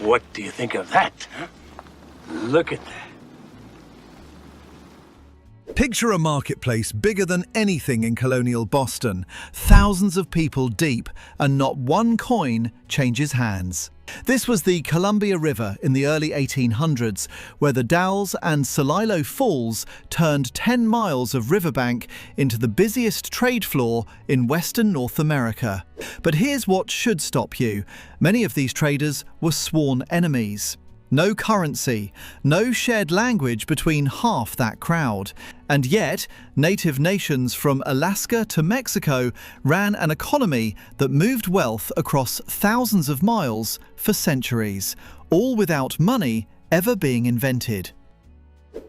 What do you think of that? Huh? Look at that. Picture a marketplace bigger than anything in colonial Boston, thousands of people deep, and not one coin changes hands. This was the Columbia River in the early 1800s, where the Dalles and Celilo Falls turned 10 miles of riverbank into the busiest trade floor in Western North America. But here's what should stop you. Many of these traders were sworn enemies. No currency, no shared language between half that crowd. And yet, native nations from Alaska to Mexico ran an economy that moved wealth across thousands of miles for centuries, all without money ever being invented.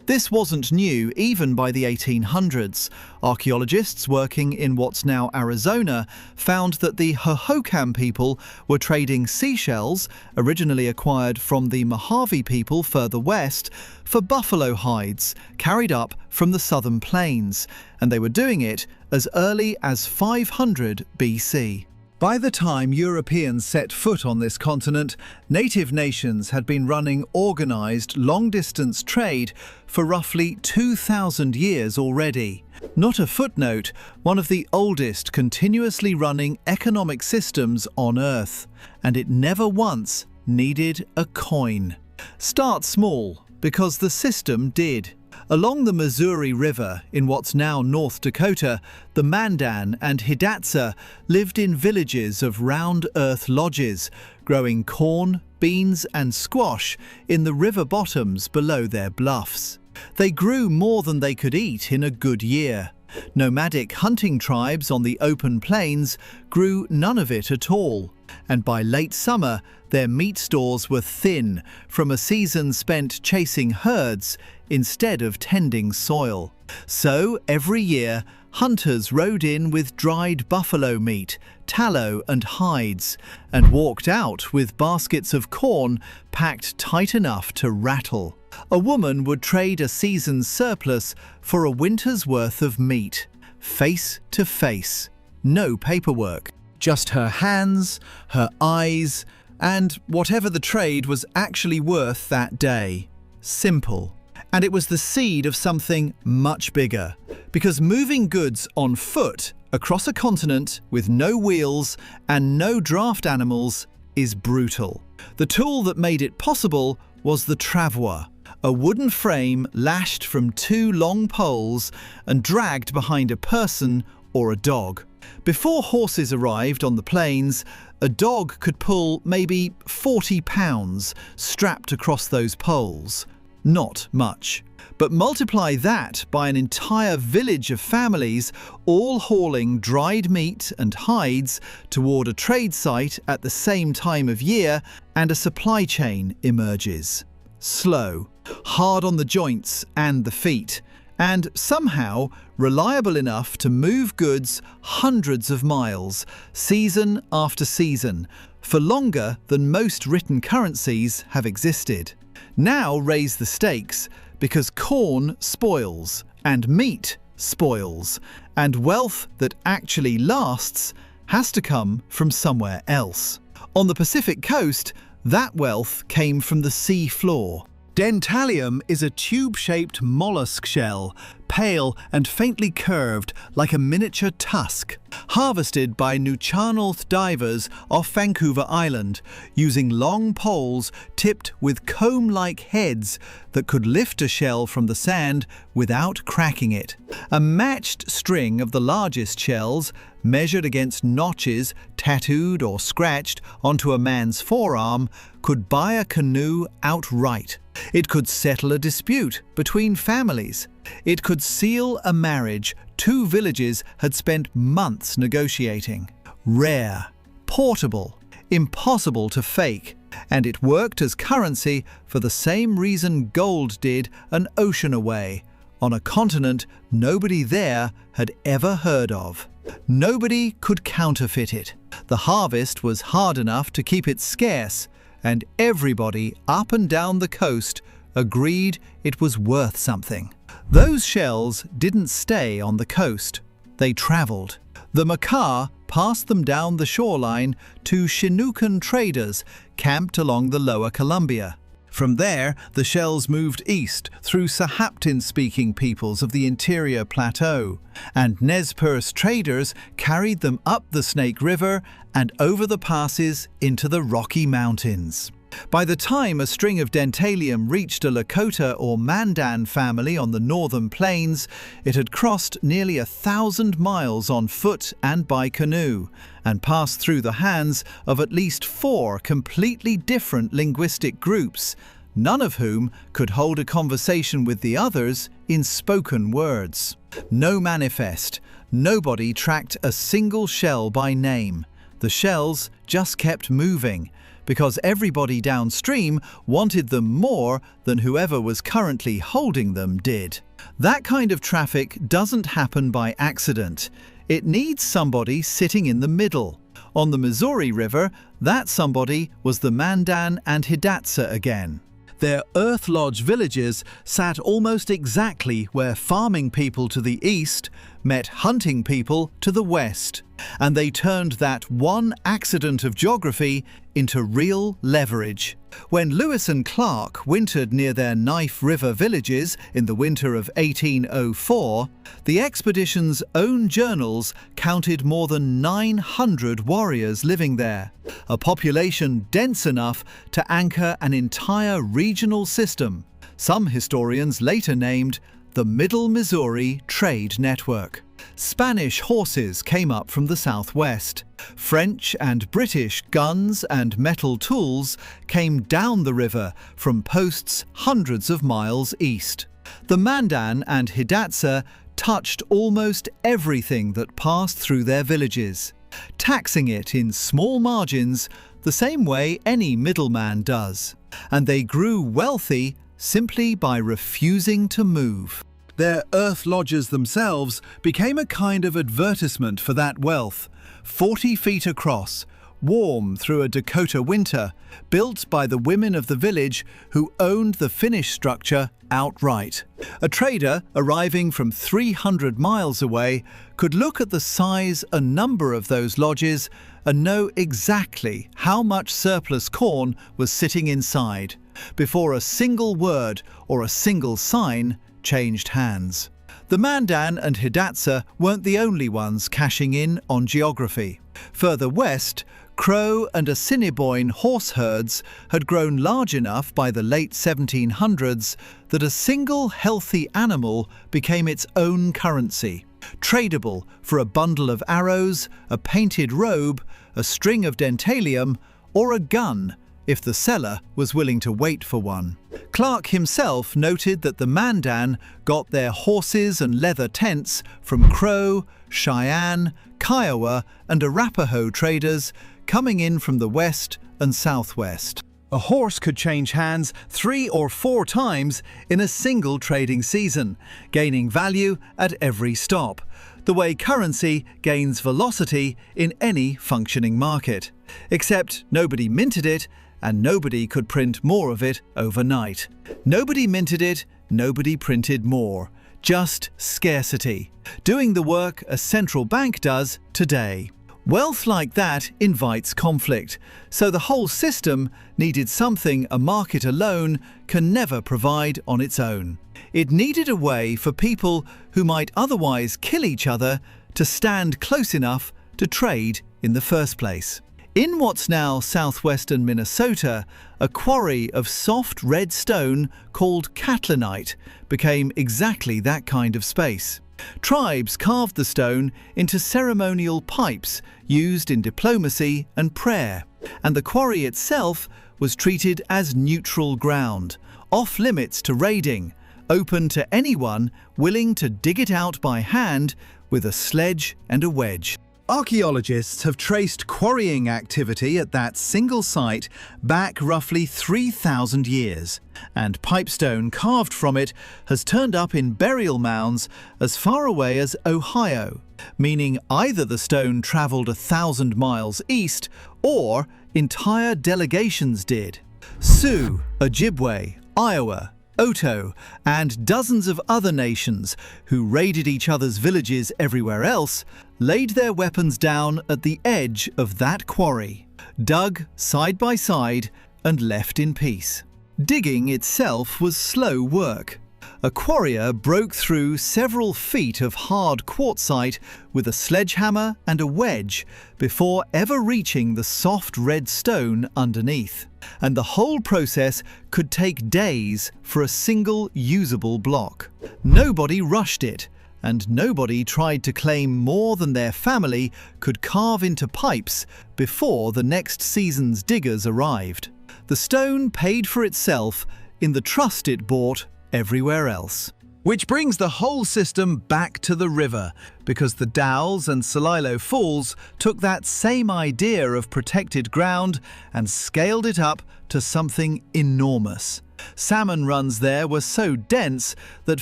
This wasn't new even by the 1800s. Archaeologists working in what's now Arizona found that the Hohokam people were trading seashells, originally acquired from the Mojave people further west, for buffalo hides carried up from the southern plains, and they were doing it as early as 500 BC. By the time Europeans set foot on this continent, native nations had been running organised long-distance trade for roughly 2,000 years already. Not a footnote, one of the oldest continuously running economic systems on Earth, and it never once needed a coin. Start small, because the system did. Along the Missouri River, in what's now North Dakota, the Mandan and Hidatsa lived in villages of round-earth lodges, growing corn, beans and squash in the river bottoms below their bluffs. They grew more than they could eat in a good year. Nomadic hunting tribes on the open plains grew none of it at all, and by late summer their meat stores were thin from a season spent chasing herds instead of tending soil. So every year hunters rode in with dried buffalo meat, tallow and hides, and walked out with baskets of corn packed tight enough to rattle. A woman would trade a season's surplus for a winter's worth of meat, face to face. No paperwork, just her hands, her eyes, and whatever the trade was actually worth that day. Simple. And it was the seed of something much bigger, because moving goods on foot across a continent with no wheels and no draft animals is brutal. The tool that made it possible was the travois, a wooden frame lashed from two long poles and dragged behind a person or a dog. Before horses arrived on the plains, a dog could pull maybe 40 pounds strapped across those poles. Not much. But multiply that by an entire village of families all hauling dried meat and hides toward a trade site at the same time of year, and a supply chain emerges. Slow, hard on the joints and the feet, and somehow reliable enough to move goods hundreds of miles, season after season, for longer than most written currencies have existed. Now raise the stakes, because corn spoils, and meat spoils, and wealth that actually lasts has to come from somewhere else. On the Pacific coast, that wealth came from the sea floor. Dentalium is a tube-shaped mollusk shell, pale and faintly curved like a miniature tusk, harvested by Nucharnorth divers off Vancouver Island, using long poles tipped with comb-like heads that could lift a shell from the sand without cracking it. A matched string of the largest shells, measured against notches tattooed or scratched onto a man's forearm, could buy a canoe outright. It could settle a dispute between families. It could seal a marriage two villages had spent months negotiating. Rare, portable, impossible to fake, and it worked as currency for the same reason gold did an ocean away, on a continent nobody there had ever heard of. Nobody could counterfeit it. The harvest was hard enough to keep it scarce, and everybody up and down the coast agreed it was worth something. Those shells didn't stay on the coast. They travelled. The Makah passed them down the shoreline to Chinookan traders camped along the lower Columbia. From there, the shells moved east through Sahaptin-speaking peoples of the interior plateau, and Nez Perce traders carried them up the Snake River and over the passes into the Rocky Mountains. By the time a string of dentalium reached a Lakota or Mandan family on the northern plains, it had crossed nearly 1,000 miles on foot and by canoe, and passed through the hands of at least 4 completely different linguistic groups, none of whom could hold a conversation with the others in spoken words. No manifest, nobody tracked a single shell by name. The shells just kept moving, because everybody downstream wanted them more than whoever was currently holding them did. That kind of traffic doesn't happen by accident. It needs somebody sitting in the middle. On the Missouri River, that somebody was the Mandan and Hidatsa again. Their Earth Lodge villages sat almost exactly where farming people to the east met hunting people to the west, and they turned that one accident of geography into real leverage. When Lewis and Clark wintered near their Knife River villages in the winter of 1804, the expedition's own journals counted more than 900 warriors living there, a population dense enough to anchor an entire regional system, some historians later named the Middle Missouri Trade Network. Spanish horses came up from the southwest. French and British guns and metal tools came down the river from posts hundreds of miles east. The Mandan and Hidatsa touched almost everything that passed through their villages, taxing it in small margins the same way any middleman does. And they grew wealthy simply by refusing to move. Their earth lodges themselves became a kind of advertisement for that wealth, 40 feet across, warm through a Dakota winter, built by the women of the village who owned the finished structure outright. A trader arriving from 300 miles away could look at the size and number of those lodges and know exactly how much surplus corn was sitting inside, before a single word or a single sign changed hands. The Mandan and Hidatsa weren't the only ones cashing in on geography. Further west, Crow and Assiniboine horse herds had grown large enough by the late 1700s that a single healthy animal became its own currency, tradable for a bundle of arrows, a painted robe, a string of dentalium, or a gun, if the seller was willing to wait for one. Clark himself noted that the Mandan got their horses and leather tents from Crow, Cheyenne, Kiowa, and Arapaho traders coming in from the west and southwest. A horse could change hands 3 or 4 times in a single trading season, gaining value at every stop, the way currency gains velocity in any functioning market. Except nobody minted it, and nobody could print more of it overnight. Nobody minted it, nobody printed more. Just scarcity, doing the work a central bank does today. Wealth like that invites conflict, so the whole system needed something a market alone can never provide on its own. It needed a way for people who might otherwise kill each other to stand close enough to trade in the first place. In what's now southwestern Minnesota, a quarry of soft red stone called Catlinite became exactly that kind of space. Tribes carved the stone into ceremonial pipes used in diplomacy and prayer, and the quarry itself was treated as neutral ground, off limits to raiding, open to anyone willing to dig it out by hand with a sledge and a wedge. Archaeologists have traced quarrying activity at that single site back roughly 3,000 years, and pipestone carved from it has turned up in burial mounds as far away as Ohio, meaning either the stone travelled 1,000 miles east or entire delegations did. Sioux, Ojibwe, Iowa, Oto, and dozens of other nations who raided each other's villages everywhere else, laid their weapons down at the edge of that quarry, dug side by side and left in peace. Digging itself was slow work. A quarrier broke through several feet of hard quartzite with a sledgehammer and a wedge before ever reaching the soft red stone underneath. And the whole process could take days for a single usable block. Nobody rushed it, and nobody tried to claim more than their family could carve into pipes before the next season's diggers arrived. The stone paid for itself in the trust it bought everywhere else. Which brings the whole system back to the river, because the Dalles and Celilo Falls took that same idea of protected ground and scaled it up to something enormous. Salmon runs there were so dense that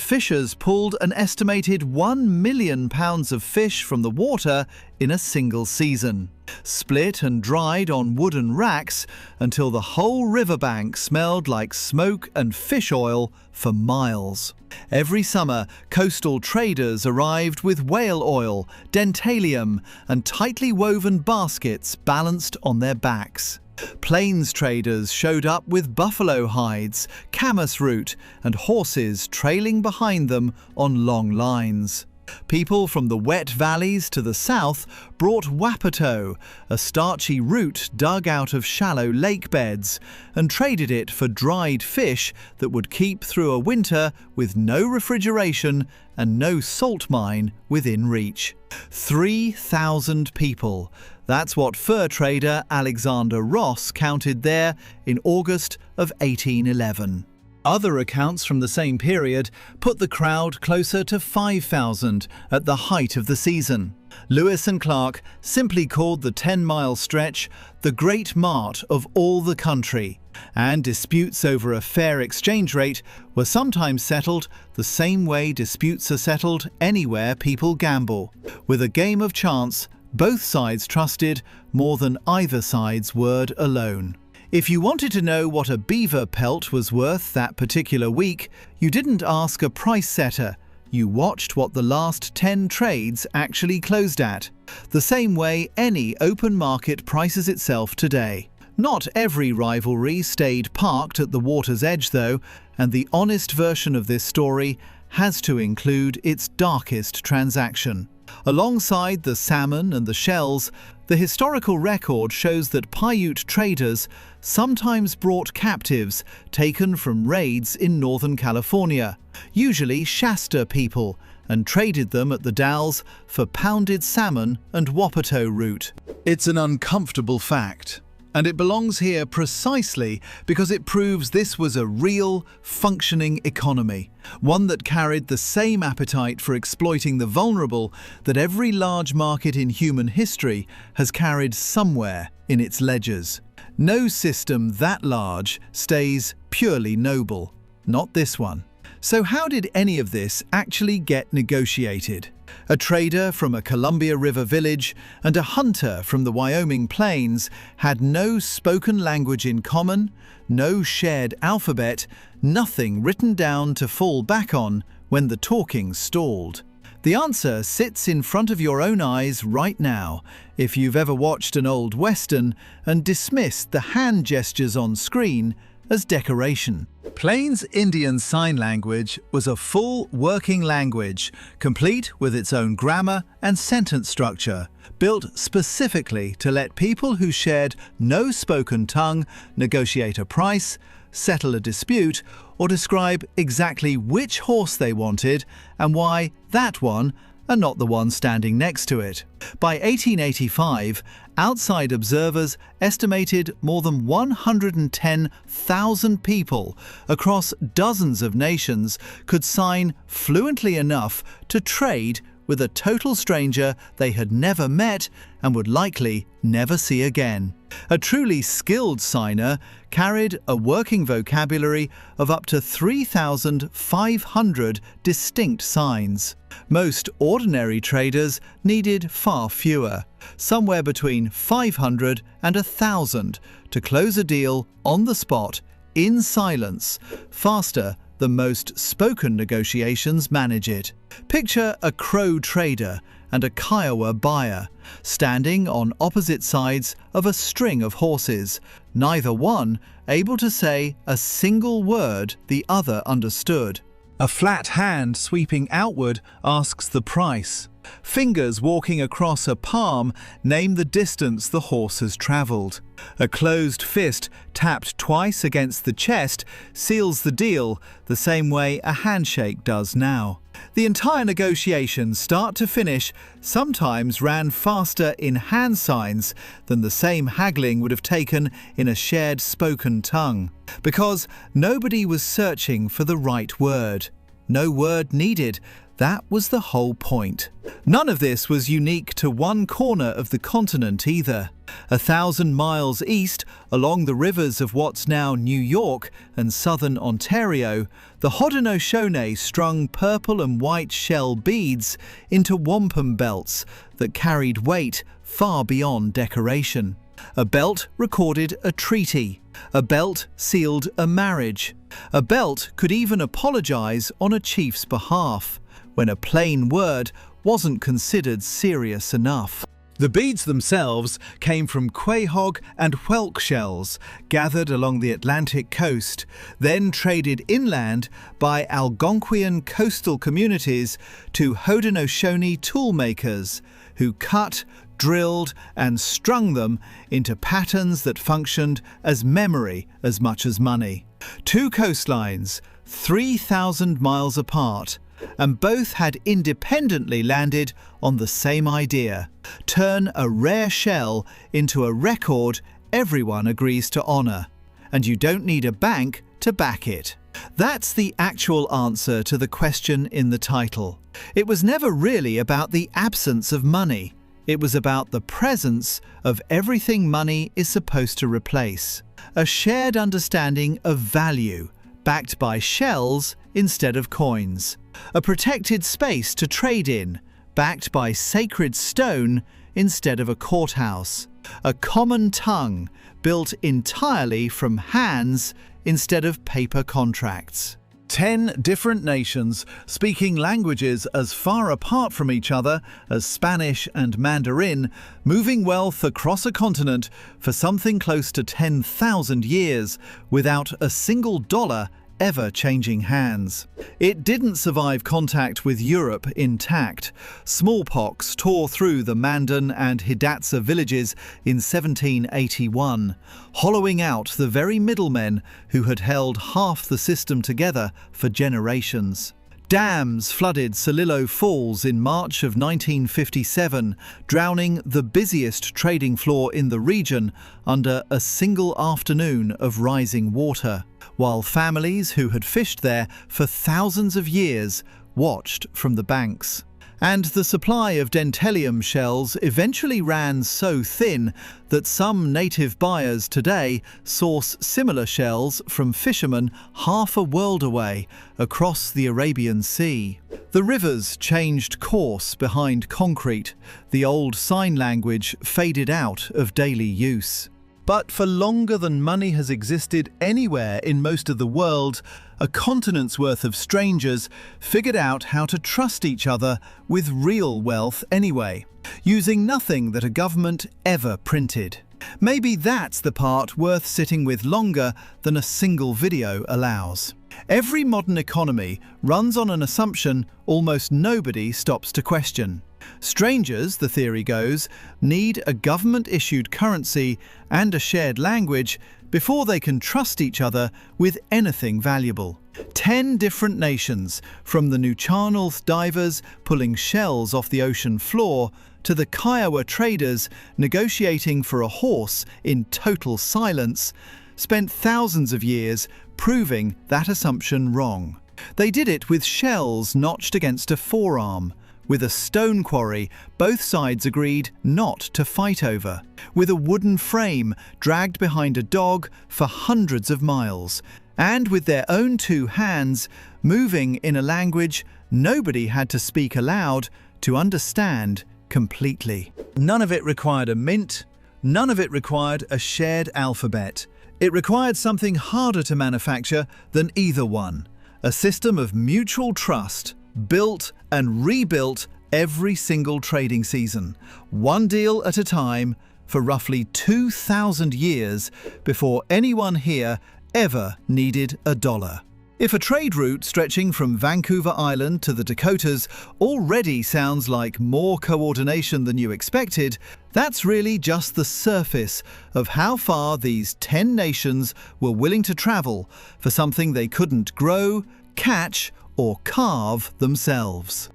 fishers pulled an estimated 1 million pounds of fish from the water in a single season, split and dried on wooden racks until the whole riverbank smelled like smoke and fish oil for miles. Every summer, coastal traders arrived with whale oil, dentalium, and tightly woven baskets balanced on their backs. Plains traders showed up with buffalo hides, camas root, and horses trailing behind them on long lines. People from the wet valleys to the south brought wapato, a starchy root dug out of shallow lake beds, and traded it for dried fish that would keep through a winter with no refrigeration and no salt mine within reach. 3,000 people. That's what fur trader Alexander Ross counted there in August of 1811. Other accounts from the same period put the crowd closer to 5,000 at the height of the season. Lewis and Clark simply called the 10-mile stretch the Great Mart of all the country, and disputes over a fair exchange rate were sometimes settled the same way disputes are settled anywhere people gamble, with a game of chance both sides trusted more than either side's word alone. If you wanted to know what a beaver pelt was worth that particular week, you didn't ask a price setter. You watched what the last 10 trades actually closed at, the same way any open market prices itself today. Not every rivalry stayed parked at the water's edge though, and the honest version of this story has to include its darkest transaction. Alongside the salmon and the shells, the historical record shows that Paiute traders sometimes brought captives taken from raids in Northern California, usually Shasta people, and traded them at the Dalles for pounded salmon and wapato root. It's an uncomfortable fact, and it belongs here precisely because it proves this was a real, functioning economy, one that carried the same appetite for exploiting the vulnerable that every large market in human history has carried somewhere in its ledgers. No system that large stays purely noble, not this one. So how did any of this actually get negotiated? A trader from a Columbia River village and a hunter from the Wyoming plains had no spoken language in common, no shared alphabet, nothing written down to fall back on when the talking stalled. The answer sits in front of your own eyes right now, if you've ever watched an old Western and dismissed the hand gestures on screen as decoration. Plains Indian Sign Language was a full working language, complete with its own grammar and sentence structure, built specifically to let people who shared no spoken tongue negotiate a price, settle a dispute, or describe exactly which horse they wanted and why that one and not the one standing next to it. By 1885, outside observers estimated more than 110,000 people across dozens of nations could sign fluently enough to trade with a total stranger they had never met and would likely never see again. A truly skilled signer carried a working vocabulary of up to 3,500 distinct signs. Most ordinary traders needed far fewer, somewhere between 500 and 1,000, to close a deal on the spot, in silence, faster the most spoken negotiations manage it. Picture a Crow trader and a Kiowa buyer standing on opposite sides of a string of horses, neither one able to say a single word the other understood. A flat hand sweeping outward asks the price. Fingers walking across a palm name the distance the horse has travelled. A closed fist tapped twice against the chest seals the deal the same way a handshake does now. The entire negotiation, start to finish, sometimes ran faster in hand signs than the same haggling would have taken in a shared spoken tongue. Because nobody was searching for the right word. No word needed. That was the whole point. None of this was unique to one corner of the continent either. 1,000 miles east, along the rivers of what's now New York and southern Ontario, the Haudenosaunee strung purple and white shell beads into wampum belts that carried weight far beyond decoration. A belt recorded a treaty. A belt sealed a marriage. A belt could even apologize on a chief's behalf, when a plain word wasn't considered serious enough. The beads themselves came from quahog and whelk shells gathered along the Atlantic coast, then traded inland by Algonquian coastal communities to Haudenosaunee toolmakers, who cut, drilled and strung them into patterns that functioned as memory as much as money. Two coastlines, 3,000 miles apart, and both had independently landed on the same idea: turn a rare shell into a record everyone agrees to honour, and you don't need a bank to back it. That's the actual answer to the question in the title. It was never really about the absence of money. It was about the presence of everything money is supposed to replace. A shared understanding of value, backed by shells instead of coins. A protected space to trade in, backed by sacred stone instead of a courthouse. A common tongue, built entirely from hands instead of paper contracts. 10 different nations speaking languages as far apart from each other as Spanish and Mandarin, moving wealth across a continent for something close to 10,000 years without a single dollar ever changing hands. It didn't survive contact with Europe intact. Smallpox tore through the Mandan and Hidatsa villages in 1781, hollowing out the very middlemen who had held half the system together for generations. Dams flooded Celilo Falls in March of 1957, drowning the busiest trading floor in the region under a single afternoon of rising water, while families who had fished there for thousands of years watched from the banks. And the supply of dentalium shells eventually ran so thin that some native buyers today source similar shells from fishermen half a world away across the Arabian Sea. The rivers changed course behind concrete. The old sign language faded out of daily use. But for longer than money has existed anywhere in most of the world, a continent's worth of strangers figured out how to trust each other with real wealth anyway, using nothing that a government ever printed. Maybe that's the part worth sitting with longer than a single video allows. Every modern economy runs on an assumption almost nobody stops to question. Strangers, the theory goes, need a government-issued currency and a shared language before they can trust each other with anything valuable. 10 different nations, from the Nucharnals divers pulling shells off the ocean floor to the Kiowa traders negotiating for a horse in total silence, spent thousands of years proving that assumption wrong. They did it with shells notched against a forearm, with a stone quarry both sides agreed not to fight over, with a wooden frame dragged behind a dog for hundreds of miles, and with their own two hands moving in a language nobody had to speak aloud to understand completely. None of it required a mint, none of it required a shared alphabet. It required something harder to manufacture than either one: A system of mutual trust, built and rebuilt every single trading season, one deal at a time, for roughly 2,000 years before anyone here ever needed a dollar. If a trade route stretching from Vancouver Island to the Dakotas already sounds like more coordination than you expected, that's really just the surface of how far these 10 nations were willing to travel for something they couldn't grow, catch, or carve themselves.